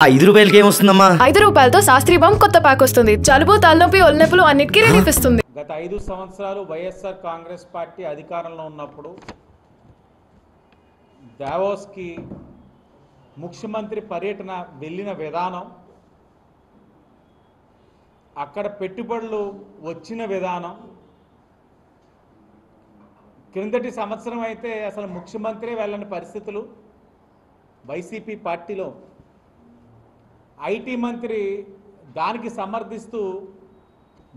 రూపాయలకి ఏమొస్తుందమ్మా? 5 రూపాయలతో శాస్త్రీ బాంబ్ కొత్త ప్యాక్ వస్తుంది. జలుబు, తలనొప్పి, ఒళ్ళనొప్పులు అన్నిటికీ రిలీఫ్ ఇస్తుంది. గత 5 సంవత్సరాలు వైఎస్ఆర్ కాంగ్రెస్ పార్టీ అధికారంలో ఉన్నప్పుడు దావోస్కి ముఖ్యమంత్రి పర్యటన వెళ్ళిన విధానం, అక్కడ పెట్టుబడులు వచ్చిన విధానం, క్రిందటి సంవత్సరం అయితే అసలు ముఖ్యమంత్రి వెళ్ళని పరిస్థితులు వైసీపీ పార్టీలో, ఐటీ మంత్రి దానికి సమర్థిస్తూ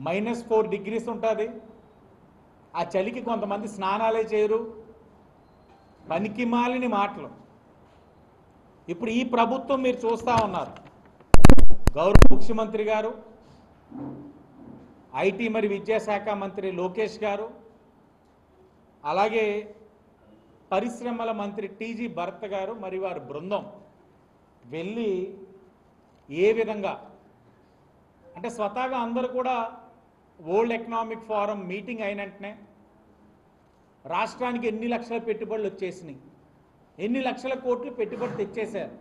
-4 డిగ్రీస్ ఉంటుంది, ఆ చలికి కొంతమంది స్నానాలే చేయరు, పనికిమాలిన మాటలు. ఇప్పుడు ఈ ప్రభుత్వం మీరు చూస్తూ ఉన్నారు. గౌరవ ముఖ్యమంత్రి గారు, ఐటీ మరి విద్యాశాఖ మంత్రి లోకేష్ గారు, అలాగే పరిశ్రమల మంత్రి టీజీ భరత్ గారు మరి వారి బృందం వెళ్ళి ఏ విధంగా అంటే స్వతహాగా అందరూ కూడా వరల్డ్ ఎకనామిక్ ఫోరం మీటింగ్ అయినట్టునే రాష్ట్రానికి ఎన్ని లక్షల పెట్టుబడులు వచ్చేసినాయి, ఎన్ని లక్షల కోట్లు పెట్టుబడి తెచ్చేశారు,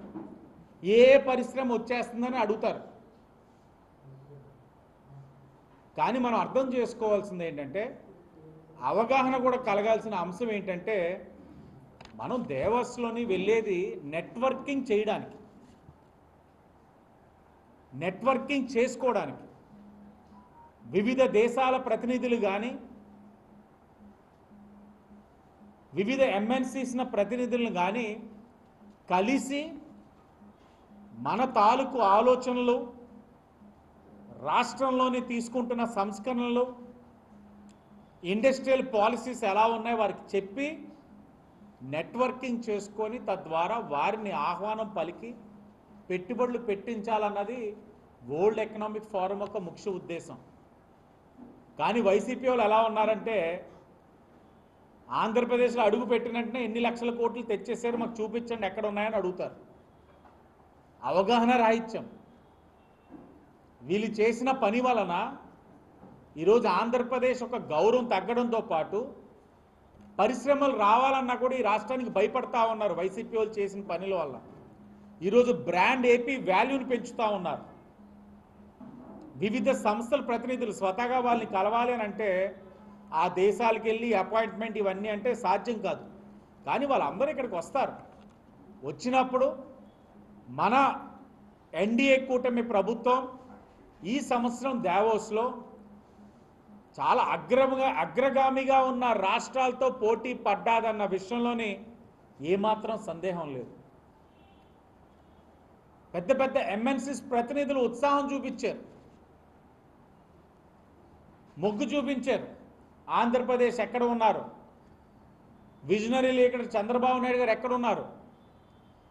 ఏ పరిశ్రమ వచ్చేస్తుందని అడుగుతారు. కానీ మనం అర్థం చేసుకోవాల్సింది ఏంటంటే, అవగాహన కూడా కలగాల్సిన అంశం ఏంటంటే, మనం దేవస్లోని వెళ్ళేది నెట్వర్కింగ్ చేయడానికి, నెట్వర్కింగ్ చేసుకోవడానికి. వివిధ దేశాల ప్రతినిధులు కానీ, వివిధ ఎంఎన్సీస్న ప్రతినిధులను కానీ కలిసి మన తాలూకు ఆలోచనలు, రాష్ట్రంలోని తీసుకుంటున్న సంస్కరణలు, ఇండస్ట్రియల్ పాలసీస్ ఎలా ఉన్నాయో వారికి చెప్పి నెట్వర్కింగ్ చేసుకొని తద్వారా వారిని ఆహ్వానం పలికి పెట్టుబడులు పెట్టించాలన్నది వరల్డ్ ఎకనామిక్ ఫోరం యొక్క ముఖ్య ఉద్దేశం. కానీ వైసీపీ వాళ్ళు ఎలా ఉన్నారంటే, ఆంధ్రప్రదేశ్లో అడుగు పెట్టినట్టునే ఎన్ని లక్షల కోట్లు తెచ్చేసారు, మాకు చూపించండి ఎక్కడ ఉన్నాయని అడుగుతారు. అవగాహన రాహిత్యం. వీళ్ళు చేసిన పని వలన ఈరోజు ఆంధ్రప్రదేశ్ ఒక గౌరవం తగ్గడంతో పాటు పరిశ్రమలు రావాలన్నా కూడా ఈ రాష్ట్రానికి భయపడతా ఉన్నారు. వైసీపీ వాళ్ళు చేసిన పనుల వల్ల ఈరోజు బ్రాండ్ ఏపీ వాల్యూని పెంచుతూ ఉన్నారు. వివిధ సంస్థల ప్రతినిధులు స్వతహాగా వాళ్ళని కలవాలి అని అంటే ఆ దేశాలకు వెళ్ళి అపాయింట్మెంట్ ఇవన్నీ అంటే సాధ్యం కాదు. కానీ వాళ్ళందరూ ఇక్కడికి వస్తారు. వచ్చినప్పుడు మన ఎన్డీఏ కూటమి ప్రభుత్వం ఈ సంవత్సరం దావోస్లో చాలా అగ్రగామిగా ఉన్న రాష్ట్రాలతో పోటీ పడ్డాదన్న విషయంలోని ఏమాత్రం సందేహం లేదు. పెద్ద పెద్ద ఎంఎన్సీస్ ప్రతినిధులు ఉత్సాహం చూపించారు, మొగ్గు చూపించారు. ఆంధ్రప్రదేశ్ ఎక్కడ ఉన్నారు, విజనరీ లీడర్ చంద్రబాబు నాయుడు గారు ఎక్కడ ఉన్నారు,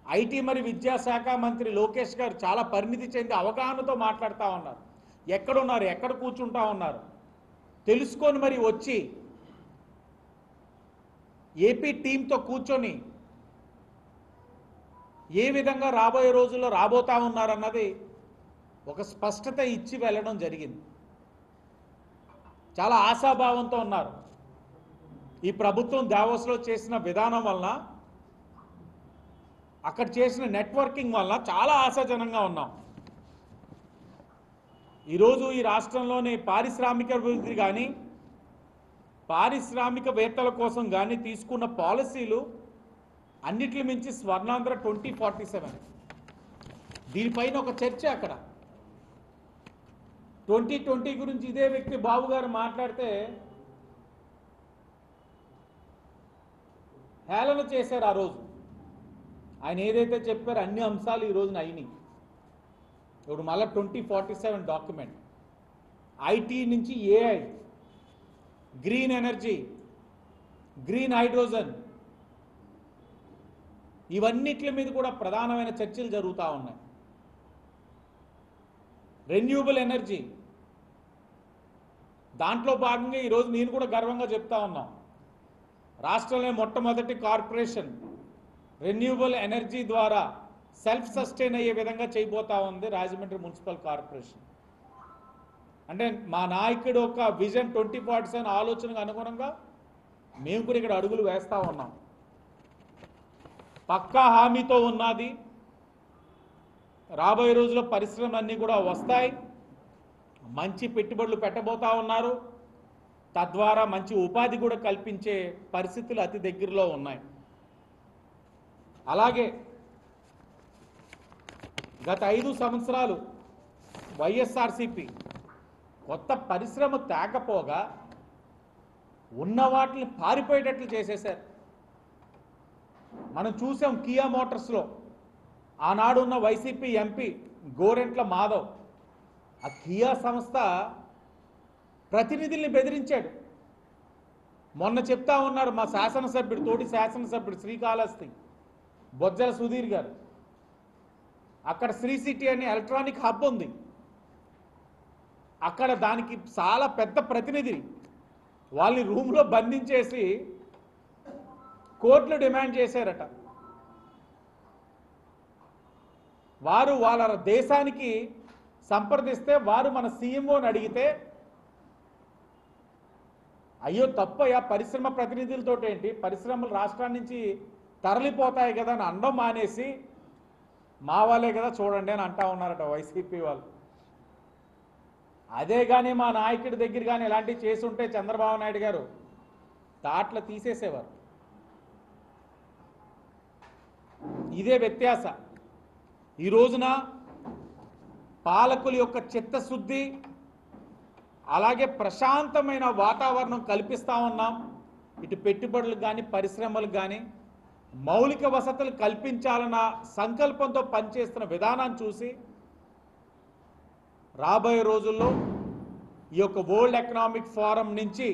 ఐటీ మరి విద్యాశాఖ మంత్రి లోకేష్ గారు చాలా పరిణితి చెంది అవగాహనతో మాట్లాడుతూ ఉన్నారు. ఎక్కడున్నారు, ఎక్కడ కూర్చుంటా ఉన్నారు తెలుసుకొని మరి వచ్చి ఏపీ టీంతో కూర్చొని ఏ విధంగా రాబోయే రోజుల్లో రాబోతా ఉన్నారన్నది ఒక స్పష్టత ఇచ్చి వెళ్ళడం జరిగింది. చాలా ఆశాభావంతో ఉన్నారు. ఈ ప్రభుత్వం దావోస్లో చేసిన విధానం వలన, అక్కడ చేసిన నెట్వర్కింగ్ వలన చాలా ఆశాజనంగా ఉన్నాం. ఈరోజు ఈ రాష్ట్రంలోని పారిశ్రామిక అభివృద్ధి కానీ, పారిశ్రామికవేత్తల కోసం కానీ తీసుకున్న పాలసీలు అన్నిటిని మించి స్వర్ణాంధ్ర 2047 దీనిపైన ఒక చర్చ. అక్కడ 2020 గురించి ఇదే వ్యక్తి బాబు గారు మాట్లాడితే హేళన చేశారు. ఆ రోజు ఆయన ఏదైతే చెప్పారో అన్ని అంశాలు ఈ రోజున అయినాయి. ఇప్పుడు మళ్ళీ 2047 డాక్యుమెంట్, ఐటీ నుంచి AI, green energy, green hydrogen, ఇవన్నిటి మీద కూడా ప్రధానమైన చర్చలు జరుగుతూ ఉన్నాయి. రెన్యూబుల్ ఎనర్జీ దాంట్లో భాగంగా ఈరోజు నేను కూడా గర్వంగా చెప్తా ఉన్నాం, రాష్ట్రంలో మొట్టమొదటి కార్పొరేషన్ రెన్యూబుల్ ఎనర్జీ ద్వారా సెల్ఫ్ సస్టైన్ అయ్యే విధంగా చేయబోతా ఉంది రాజమండ్రి మున్సిపల్ కార్పొరేషన్. అంటే మా నాయకుడు ఒక విజన్ 2047 ఆలోచనకు అనుగుణంగా మేము కూడా ఇక్కడ అడుగులు వేస్తూ ఉన్నాం. పక్కా హామీతో ఉన్నది. రాబోయే రోజుల్లో పరిశ్రమలన్నీ కూడా వస్తాయి, మంచి పెట్టుబడులు పెట్టబోతా ఉన్నారు, తద్వారా మంచి ఉపాధి కూడా కల్పించే పరిస్థితులు అతి దగ్గరలో ఉన్నాయి. అలాగే గత 5 సంవత్సరాలు వైఎస్ఆర్సీపీ కొత్త పరిశ్రమ తేకపోగా ఉన్న వాటిని పారిపోయేటట్లు చేసేశారు. మనం చూసాం కియా మోటార్స్లో ఆనాడు ఉన్న వైసీపీ ఎంపీ గోరెంట్ల మాధవ్ ఆ కియా సంస్థ ప్రతినిధుల్ని బెదిరించాడు. మొన్న చెప్తా ఉన్నారు మా శాసనసభ్యుడు, తోటి శాసనసభ్యుడు శ్రీకాళహస్తి బొజ్జల సుధీర్ గారు, అక్కడ శ్రీ సిటీ అనే ఎలక్ట్రానిక్ హబ్ ఉంది, అక్కడ దానికి చాలా పెద్ద ప్రతినిధి వాళ్ళని రూమ్లో బంధించేసి కోర్టులు డిమాండ్ చేశారట. వారు వాళ్ళ దేశానికి సంప్రదిస్తే వారు మన సీఎంఓని అడిగితే అయ్యో తప్పయ్యా పరిశ్రమ ప్రతినిధులతో ఏంటి, పరిశ్రమలు రాష్ట్రాన్ని నుంచి తరలిపోతాయి కదా అని అనడం మానేసి మా వాళ్ళే కదా చూడండి అని అంటా ఉన్నారట వైసీపీ వాళ్ళు. అదే కానీ మా నాయకుడి దగ్గర కానీ ఇలాంటివి చేసుంటే చంద్రబాబు నాయుడు గారు తాట్ల తీసేసేవారు. ఇదే వ్యత్యాస. ఈ రోజున పాలకుల యొక్క చిత్తశుద్ధి అలాగే ప్రశాంతమైన వాతావరణం కల్పిస్తూ ఉన్నాం. ఇటు పెట్టుబడులకు కానీ పరిశ్రమలకు కానీ మౌలిక వసతులు కల్పించాలన్న సంకల్పంతో పనిచేస్తున్న విధానాన్ని చూసి రాబోయే రోజుల్లో ఈ యొక్క వరల్డ్ ఎకనామిక్ ఫోరం నుంచి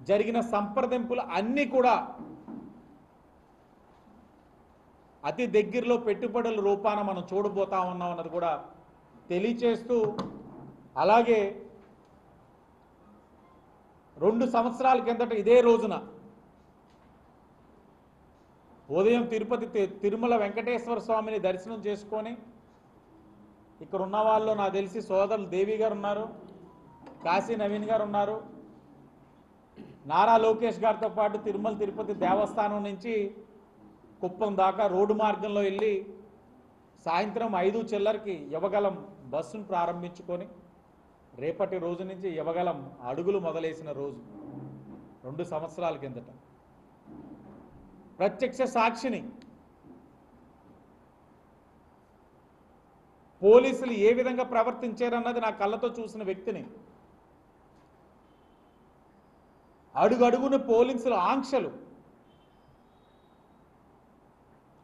జరిగిన సంప్రదింపులు అన్నీ కూడా అతి దగ్గరలో పెట్టుబడుల రూపాన మనం చూడబోతా ఉన్నాం అన్నది కూడా తెలియచేస్తూ, అలాగే 2 సంవత్సరాల కిందట ఇదే రోజున ఉదయం తిరుమల వెంకటేశ్వర స్వామిని దర్శనం చేసుకొని ఇక్కడ ఉన్న వాళ్ళు నాకు తెలిసి సోదరులు దేవి గారు ఉన్నారు, కాశీ నవీన్ గారు ఉన్నారు, నారా లోకేష్ గారితో పాటు తిరుమల తిరుపతి దేవస్థానం నుంచి కుప్పం దాకా రోడ్డు మార్గంలో వెళ్ళి సాయంత్రం 5 చిల్లరకి యువగలం బస్సును ప్రారంభించుకొని రేపటి రోజు నుంచి యువగలం అడుగులు మొదలేసిన రోజు 2 సంవత్సరాల కిందట. ప్రత్యక్ష సాక్షిని, పోలీసులు ఏ విధంగా ప్రవర్తించారన్నది నా కళ్ళతో చూసిన వ్యక్తిని. అడుగడుగున పోలీసుల ఆంక్షలు,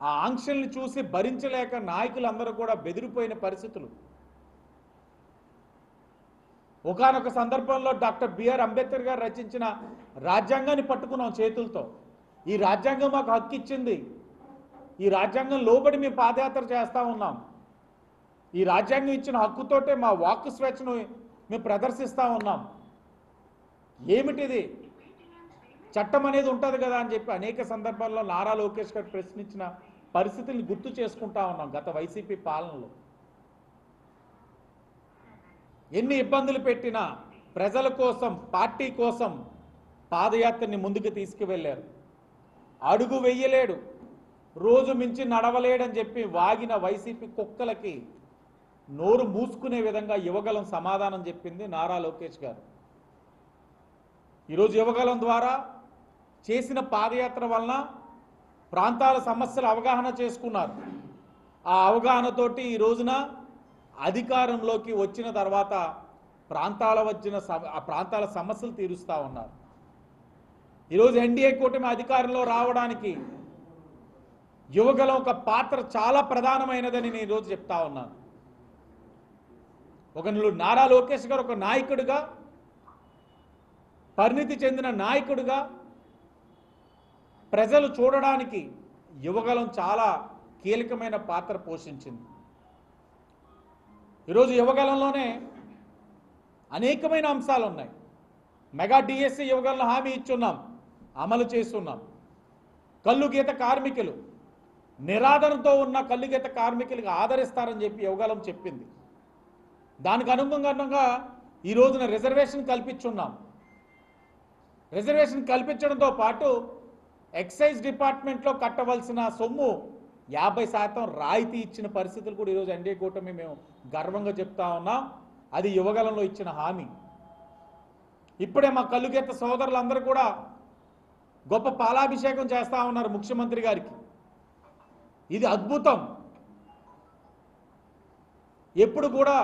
ఆ ఆంక్షల్ని చూసి భరించలేక నాయకులందరూ కూడా బెదిరిపోయిన పరిస్థితులు. ఒకానొక సందర్భంలో డాక్టర్ బిఆర్ అంబేద్కర్ గారు రచించిన రాజ్యాంగాన్ని పట్టుకున్నాం చేతులతో. ఈ రాజ్యాంగం మాకు హక్కు ఇచ్చింది, ఈ రాజ్యాంగం లోబడి మేము పాదయాత్ర చేస్తూ ఉన్నాం, ఈ రాజ్యాంగం ఇచ్చిన హక్కుతోటే మా వాక్కు స్వేచ్ఛను మేము ప్రదర్శిస్తూ ఉన్నాం, ఏమిటిది చట్టం అనేది ఉంటుంది కదా అని చెప్పి అనేక సందర్భాల్లో నారా లోకేష్ గారు ప్రశ్నించిన పరిస్థితుల్ని గుర్తు చేసుకుంటా ఉన్నాం. గత వైసీపీ పాలనలో ఎన్ని ఇబ్బందులు పెట్టినా ప్రజల కోసం, పార్టీ కోసం పాదయాత్రని ముందుకు తీసుకువెళ్ళారు. అడుగు వెయ్యలేడు, రోజు మించి నడవలేడని చెప్పి వాగిన వైసీపీ కుక్కలకి నోరు మూసుకునే విధంగా యువగలం సమాధానం చెప్పింది నారా లోకేష్ గారు. ఈరోజు యువగలం ద్వారా చేసిన పాదయాత్ర వలన ప్రాంతాల సమస్యలు అవగాహన చేసుకున్నారు. ఆ అవగాహనతోటి ఈ రోజున అధికారంలోకి వచ్చిన తర్వాత ప్రాంతాల సమస్యలు తీరుస్తూ ఉన్నారు. ఈరోజు ఎన్డీఏ కూటమి అధికారంలో రావడానికి యువగలం ఒక పాత్ర చాలా ప్రధానమైనదని నేను ఈరోజు చెప్తా ఉన్నాను. నారా లోకేష్ గారు ఒక నాయకుడిగా, పరిణితి చెందిన నాయకుడిగా ప్రజలు చూడడానికి యువగలం చాలా కీలకమైన పాత్ర పోషించింది. ఈరోజు యువగలంలోనే అనేకమైన అంశాలు ఉన్నాయి. మెగా డిఎస్సి యువగలంలో హామీ ఇచ్చున్నాం, అమలు చేస్తున్నాం. కల్లుగీత కార్మికులు, నిరాదరణతో ఉన్న కల్లుగీత కార్మికులకు ఆదరిస్తారని చెప్పి యువగలం చెప్పింది. దానికి అనుగుణంగా ఈ రోజున రిజర్వేషన్ కల్పించున్నాం. రిజర్వేషన్ కల్పించడంతో పాటు ఎక్సైజ్ డిపార్ట్మెంట్లో కట్టవలసిన సొమ్ము 50% రాయితీ ఇచ్చిన పరిస్థితులు కూడా ఈరోజు ఎన్డీఏ కూటమి మేము గర్వంగా చెప్తా ఉన్నాం. అది యువగలంలో ఇచ్చిన హామీ. ఇప్పుడే మా కల్లుగెత్త సోదరులందరూ కూడా గొప్ప పాలాభిషేకం చేస్తా ఉన్నారు ముఖ్యమంత్రి గారికి. ఇది అద్భుతం. ఎప్పుడు కూడా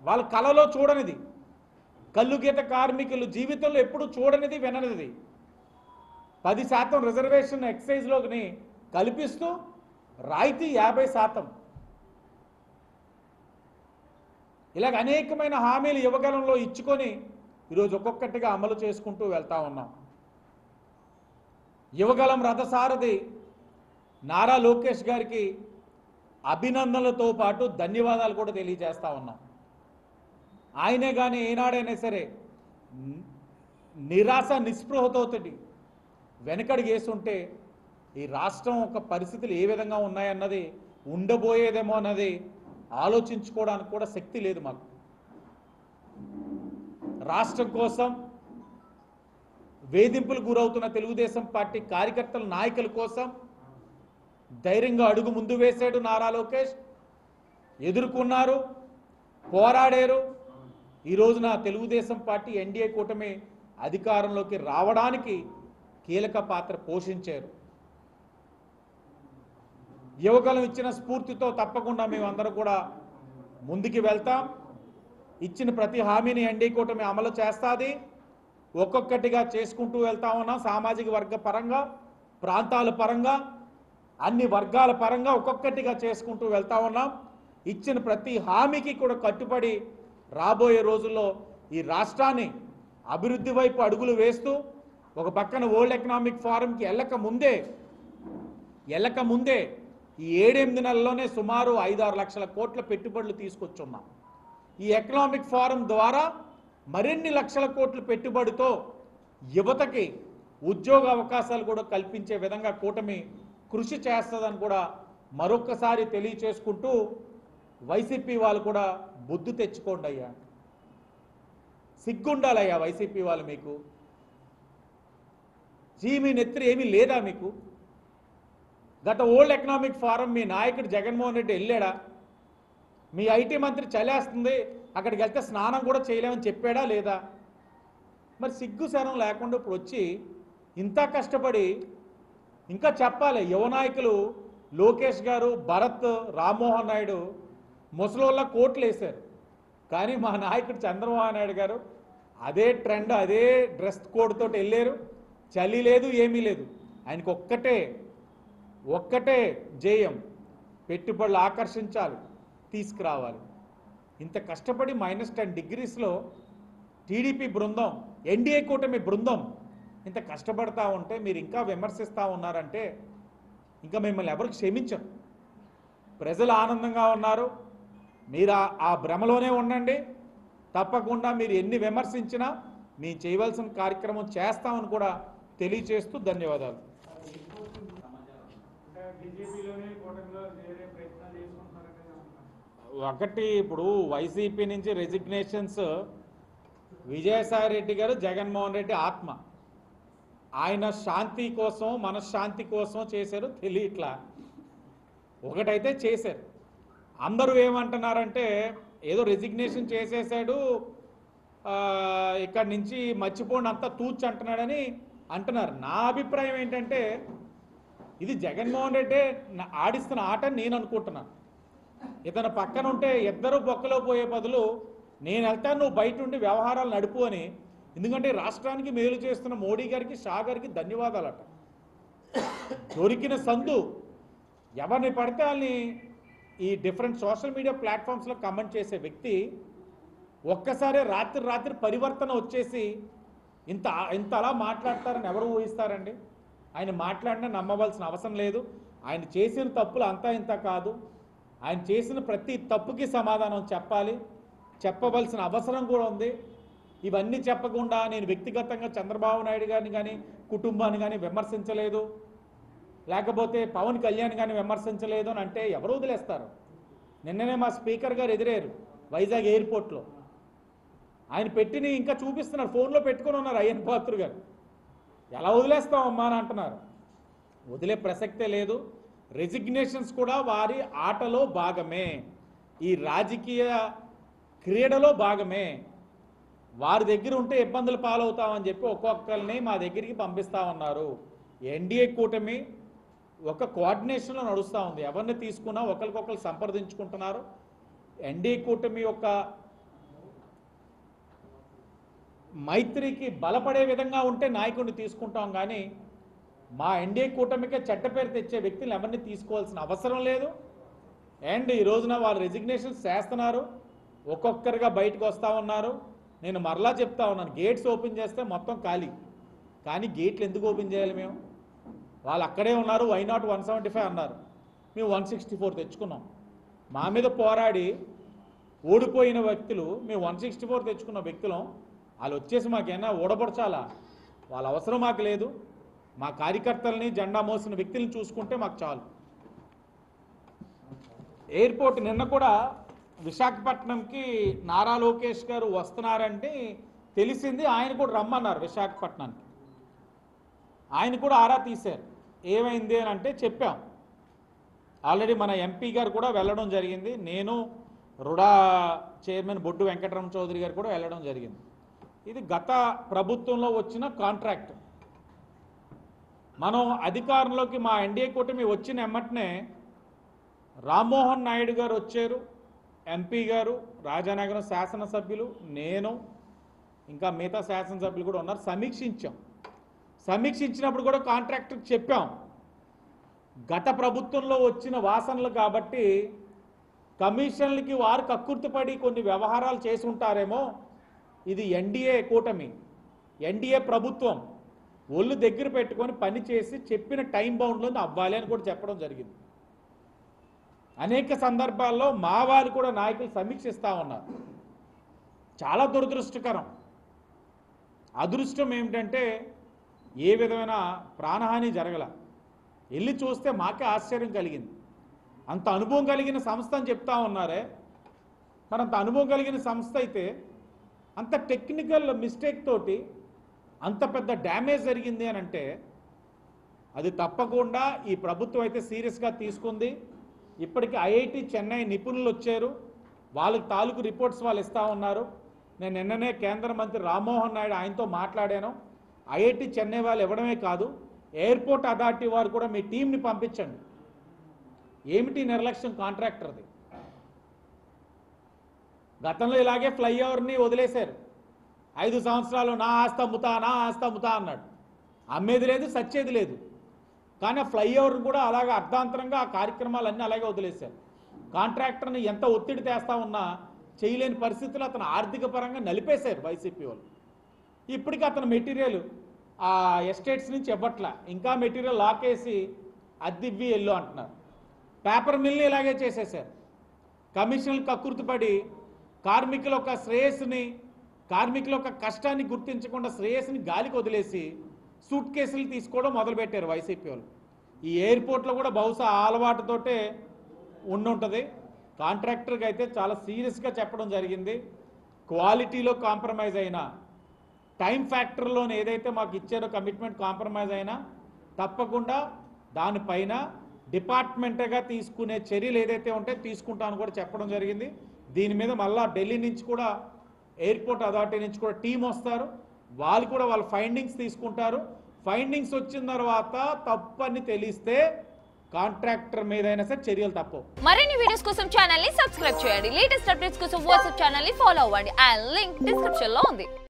వాళ్ళ కలలో చూడనిది, కల్లుగీత కార్మికులు జీవితంలో ఎప్పుడు చూడనిది విననిది 10% రిజర్వేషన్ ఎక్సైజ్లోని కల్పిస్తూ రాయితీ 50%. ఇలాగ అనేకమైన హామీలు యువగలంలో ఇచ్చుకొని ఈరోజు ఒక్కొక్కటిగా అమలు చేసుకుంటూ వెళ్తా ఉన్నాం. యువగలం రథసారథి నారా లోకేష్ గారికి అభినందనలతో పాటు ధన్యవాదాలు కూడా తెలియజేస్తా ఉన్నాం. ఆయనే కానీ ఏనాడైనా సరే నిరాశ నిస్పృహతోటి వెనకడి వేస్తుంటే ఈ రాష్ట్రం ఒక పరిస్థితులు ఏ విధంగా ఉన్నాయన్నది, ఉండబోయేదేమో అన్నది ఆలోచించుకోవడానికి కూడా శక్తి లేదు మాకు. రాష్ట్రం కోసం వేధింపులు గురవుతున్న తెలుగుదేశం పార్టీ కార్యకర్తల నాయకుల కోసం ధైర్యంగా అడుగు ముందు వేశాడు నారా లోకేష్. ఎదుర్కొన్నారు, పోరాడారు. ఈ రోజున తెలుగుదేశం పార్టీ ఎన్డీఏ కూటమి అధికారంలోకి రావడానికి కీలక పాత్ర పోషించారు. యువకులు ఇచ్చిన స్ఫూర్తితో తప్పకుండా మేమందరం కూడా ముందుకు వెళ్తాం. ఇచ్చిన ప్రతి హామీని ఎన్డీఏ కూటమి అమలు చేస్తుంది. ఒక్కొక్కటిగా చేసుకుంటూ వెళ్తా ఉన్నాం. సామాజిక వర్గ పరంగా, ప్రాంతాల పరంగా, అన్ని వర్గాల పరంగా ఒక్కొక్కటిగా చేసుకుంటూ వెళ్తా ఉన్నాం. ఇచ్చిన ప్రతి హామీకి కూడా కట్టుబడి రాబోయే రోజుల్లో ఈ రాష్ట్రాన్ని అభివృద్ధి వైపు అడుగులు వేస్తూ ఒక పక్కన వరల్డ్ ఎకనామిక్ ఫోరంకి వెళ్ళక ముందే ఈ 7-8 నెలల్లోనే సుమారు 5-6 లక్షల కోట్ల పెట్టుబడులు తీసుకొచ్చున్నాం. ఈ ఎకనామిక్ ఫోరం ద్వారా మరిన్ని లక్షల కోట్ల పెట్టుబడితో యువతకి ఉద్యోగ అవకాశాలు కూడా కల్పించే విధంగా కూటమి కృషి చేస్తుందని కూడా మరొక్కసారి తెలియచేసుకుంటూ, వైసీపీ వాళ్ళు కూడా బుద్ధి తెచ్చుకోండి అయ్యా, సిగ్గుండాలయ్యా వైసీపీ వాళ్ళు. మీకు మీ నెత్తిరి ఏమీ లేదా మీకు? గత వరల్డ్ ఎకనామిక్ ఫోరం మీ నాయకుడు జగన్మోహన్ రెడ్డి వెళ్ళాడా? మీ ఐటీ మంత్రి చలేస్తుంది, అక్కడికి వెళ్తే స్నానం కూడా చేయలేమని చెప్పాడా లేదా? మరి సిగ్గు శరం లేకుండా ఇప్పుడు వచ్చి ఇంత కష్టపడి ఇంకా చెప్పాలి. యువ నాయకులు లోకేష్ గారు, భరత్, రామ్మోహన్ నాయుడు ముసలోళ్ళ కోట్లు వేశారు. కానీ మా నాయకుడు చంద్రబాబు నాయుడు గారు అదే ట్రెండ్, అదే డ్రెస్ కోడ్ తోటి వెళ్ళారు. చలి లేదు, ఏమీ లేదు. ఆయనకు ఒక్కటే జేయం, పెట్టుబడులు ఆకర్షించాలి, తీసుకురావాలి. ఇంత కష్టపడి -10 డిగ్రీస్లో టీడీపీ బృందం, ఎన్డీఏ కూటమి బృందం ఇంత కష్టపడతా ఉంటే మీరు ఇంకా విమర్శిస్తూ ఉన్నారంటే ఇంకా మిమ్మల్ని ఎవరు క్షమించరు. ప్రజలు ఆనందంగా ఉన్నారు, మీరు ఆ భ్రమలోనే ఉండండి. తప్పకుండా మీరు ఎన్ని విమర్శించినా మేము చేయవలసిన కార్యక్రమం చేస్తామని కూడా తెలియజేస్తూ ధన్యవాదాలు. ఒకటి, ఇప్పుడు వైసీపీ నుంచి రెసిగ్నేషన్స్ విజయసాయి రెడ్డి గారు, జగన్మోహన్ రెడ్డి ఆత్మ, ఆయన శాంతి కోసం, మనశ్శాంతి కోసం చేశారు. తెలియట్లా, ఒకటైతే చేశారు. అందరూ ఏమంటున్నారంటే ఏదో రెసిగ్నేషన్ చేసేసాడు, ఇక్కడి నుంచి మర్చిపోండి అంతా తూచి అంటున్నాడని అంటున్నారు. నా అభిప్రాయం ఏంటంటే ఇది జగన్మోహన్ రెడ్డి ఆడిస్తున్న ఆట నేను అనుకుంటున్నాను. ఇతను పక్కన ఉంటే ఇద్దరు బొక్కలో పోయే బదులు నేను వెళ్తాను, నువ్వు బయట ఉండి వ్యవహారాలు నడుపు అని. ఎందుకంటే రాష్ట్రానికి మేలు చేస్తున్న మోడీ గారికి, షా గారికి ధన్యవాదాలట. దొరికిన సందు ఎవరిని పడితే వాళ్ళని ఈ డిఫరెంట్ సోషల్ మీడియా ప్లాట్ఫామ్స్లో కమెంట్ చేసే వ్యక్తి ఒక్కసారి రాత్రి పరివర్తన వచ్చేసి ఇంత అలా మాట్లాడతారని ఎవరు ఊహిస్తారండి? ఆయన మాట్లాడినా నమ్మవలసిన అవసరం లేదు. ఆయన చేసిన తప్పులు అంతా ఇంత కాదు. ఆయన చేసిన ప్రతి తప్పుకి సమాధానం చెప్పవలసిన అవసరం కూడా ఉంది. ఇవన్నీ చెప్పకుండా నేను వ్యక్తిగతంగా చంద్రబాబు నాయుడు గారిని కానీ, కుటుంబాన్ని కానీ విమర్శించలేదు, లేకపోతే పవన్ కళ్యాణ్ కానీ విమర్శించలేదు అని అంటే ఎవరు వదిలేస్తారు? నిన్ననే మా స్పీకర్ గారు ఎదిరారు వైజాగ్ ఎయిర్పోర్ట్లో. ఆయన పెట్టిని ఇంకా చూపిస్తున్నారు, ఫోన్లో పెట్టుకొని ఉన్నారు అయ్యన్ పాత్ర గారు. ఎలా వదిలేస్తామమ్మా అని అంటున్నారు. వదిలే ప్రసక్తే లేదు. రెసిగ్నేషన్స్ కూడా వారి ఆటలో భాగమే, ఈ రాజకీయ క్రీడలో భాగమే. వారి దగ్గర ఉంటే ఇబ్బందులు పాలవుతామని చెప్పి ఒక్కొక్కరిని మా దగ్గరికి పంపిస్తూ ఉన్నారు. ఎన్డీఏ కూటమి ఒక కోఆర్డినేషన్లో నడుస్తూ ఉంది. ఎవరిని తీసుకున్నా ఒకరికొకరు సంప్రదించుకుంటున్నారు. ఎన్డీఏ కూటమి యొక్క మైత్రికి బలపడే విధంగా ఉంటే నాయకుడిని తీసుకుంటాం, కానీ మా ఎన్డీఏ కూటమికే చెడ్డ పేరు తెచ్చే వ్యక్తులు ఎవరిని తీసుకోవాల్సిన అవసరం లేదు. అండ్ ఈ రోజున వాళ్ళు రెసిగ్నేషన్స్ చేస్తున్నారు, ఒక్కొక్కరుగా బయటకు వస్తూ ఉన్నారు. నేను మరలా చెప్తా ఉన్నాను, గేట్స్ ఓపెన్ చేస్తే మొత్తం ఖాళీ, కానీ గేట్లు ఎందుకు ఓపెన్ చేయాలి? మేము వాళ్ళు అక్కడే ఉన్నారు. వై నాట్ 175 అన్నారు, మేము 164 తెచ్చుకున్నాం. మా మీద పోరాడి ఓడిపోయిన వ్యక్తులు మేము 164 తెచ్చుకున్న వ్యక్తులం. వాళ్ళు వచ్చేసి మాకేమైనా ఓడబడచాలా? వాళ్ళ అవసరం మాకు లేదు. మా కార్యకర్తల్ని, జెండా మోసిన వ్యక్తులను చూసుకుంటే మాకు చాలు. ఎయిర్పోర్ట్ నిన్న కూడా విశాఖపట్నంకి నారా లోకేష్ గారు వస్తున్నారంటే తెలిసింది. ఆయన కూడా రమ్మన్నారు విశాఖపట్నానికి. ఆయన కూడా ఆరా తీశారు. ఏమైంది అని అంటే చెప్పాం. ఆల్రెడీ మన ఎంపీ గారు కూడా వెళ్ళడం జరిగింది. నేను రుడా చైర్మన్ బొడ్డు వెంకటరమణ చౌదరి గారు కూడా వెళ్ళడం జరిగింది. ఇది గత ప్రభుత్వంలో వచ్చిన కాంట్రాక్ట్. మనం అధికారంలోకి మా ఎన్డీఏ కూటమి వచ్చిన ఎమ్మటనే రామ్మోహన్ నాయుడు గారు వచ్చారు, ఎంపీ గారు, రాజానగరం శాసనసభ్యులు, నేను ఇంకా మిగతా శాసనసభ్యులు కూడా ఉన్నారు. సమీక్షించినప్పుడు కూడా కాంట్రాక్టర్కి చెప్పాం, గత ప్రభుత్వంలో వచ్చిన వాసనలు కాబట్టి కమిషన్లకి వారు కక్కుర్తిపడి కొన్ని వ్యవహారాలు చేసి ఉంటారేమో. ఇది ఎన్డీఏ కూటమి, ఎన్డీఏ ప్రభుత్వం ఒళ్ళు దగ్గర పెట్టుకొని పని చేసి చెప్పిన టైం బౌండ్లో అవ్వాలి అని కూడా చెప్పడం జరిగింది. అనేక సందర్భాల్లో మా వారు కూడా నాయకులు సమీక్షిస్తూ ఉన్నారు. చాలా దురదృష్టకరం. అదృష్టం ఏమిటంటే ఏ విధమైన ప్రాణహాని జరగల. వెళ్ళి చూస్తే మాకే ఆశ్చర్యం కలిగింది. అంత అనుభవం కలిగిన సంస్థ అని చెప్తా ఉన్నారే, మరి అంత అనుభవం కలిగిన సంస్థ అయితే అంత టెక్నికల్ మిస్టేక్ తోటి అంత పెద్ద డ్యామేజ్ జరిగింది అని అంటే అది తప్పకుండా ఈ ప్రభుత్వం అయితే సీరియస్గా తీసుకుంది. ఇప్పటికీ ఐఐటి చెన్నై నిపుణులు వచ్చారు, వాళ్ళకి తాలూకు రిపోర్ట్స్ వాళ్ళు ఇస్తూ ఉన్నారు. నేను నిన్ననే కేంద్ర మంత్రి రామ్మోహన్ నాయుడు ఆయనతో మాట్లాడాను. ఐఐటి చెన్నై వాళ్ళు ఇవ్వడమే కాదు, ఎయిర్పోర్ట్ అథారిటీ వారు కూడా మీ టీంని పంపించండి. ఏమిటి నిర్లక్ష్యం కాంట్రాక్టర్ది? గతంలో ఇలాగే ఫ్లైఓవర్ని వదిలేశారు. 5 సంవత్సరాలు నా ఆస్తి అమ్ముతా అన్నాడు. అమ్మేది లేదు, సచ్చేది లేదు. కానీ ఆ ఫ్లైఓవర్ని కూడా అలాగే అర్ధాంతరంగా ఆ కార్యక్రమాలన్నీ అలాగే వదిలేశారు. కాంట్రాక్టర్ని ఎంత ఒత్తిడి తెస్తా ఉన్నా చేయలేని పరిస్థితుల్లో అతను ఆర్థిక పరంగా నలిపేశారు వైసీపీ వాళ్ళు. ఇప్పటికీ అతను మెటీరియల్ ఆ ఎస్టేట్స్ నుంచి ఇవ్వట్లా, ఇంకా మెటీరియల్ లాకేసి అద్దివ్వి ఎల్లు అంటున్నారు. పేపర్ మిల్ని ఇలాగే చేసేశారు. కమిషన్లు కక్కుర్తిపడి కార్మికుల యొక్క శ్రేయస్సుని, కార్మికుల యొక్క కష్టాన్ని గుర్తించకుండా శ్రేయస్సుని గాలికి వదిలేసి సూట్ కేసులు తీసుకోవడం మొదలుపెట్టారు వైసీపీ వాళ్ళు. ఈ ఎయిర్పోర్ట్లో కూడా బహుశా ఆ అలవాటుతోటే ఉండుంటుంది. కాంట్రాక్టర్కి అయితే చాలా సీరియస్గా చెప్పడం జరిగింది. క్వాలిటీలో కాంప్రమైజ్ అయినా, టైం ఫ్యాక్టర్లోనే ఏదైతే మాకు ఇచ్చారో కమిట్మెంట్ కాంప్రమైజ్ అయినా తప్పకుండా దానిపైన డిపార్ట్మెంట్గా తీసుకునే చర్యలు ఏదైతే ఉంటే తీసుకుంటామని కూడా చెప్పడం జరిగింది. దీని మీద మళ్ళా ఢిల్లీ నుంచి కూడా ఎయిర్పోర్ట్ అథారిటీ నుంచి కూడా టీం వస్తారు. వాళ్ళు కూడా వాళ్ళ ఫైండింగ్స్ తీసుకుంటారు. ఫైండింగ్స్ వచ్చిన తర్వాత తప్పని తెలిస్తే కాంట్రాక్టర్ మీదైనా సరే చర్యలు తప్పవు. మరిన్ని వీడియోస్ కోసం ఛానల్ ని సబ్స్క్రైబ్ చేయండి. లేటెస్ట్ అప్డేట్స్ కోసం వాట్సాప్ ఛానల్ ని ఫాలో అవ్వండి. ఆ లింక్ డిస్క్రిప్షన్ లో ఉంది.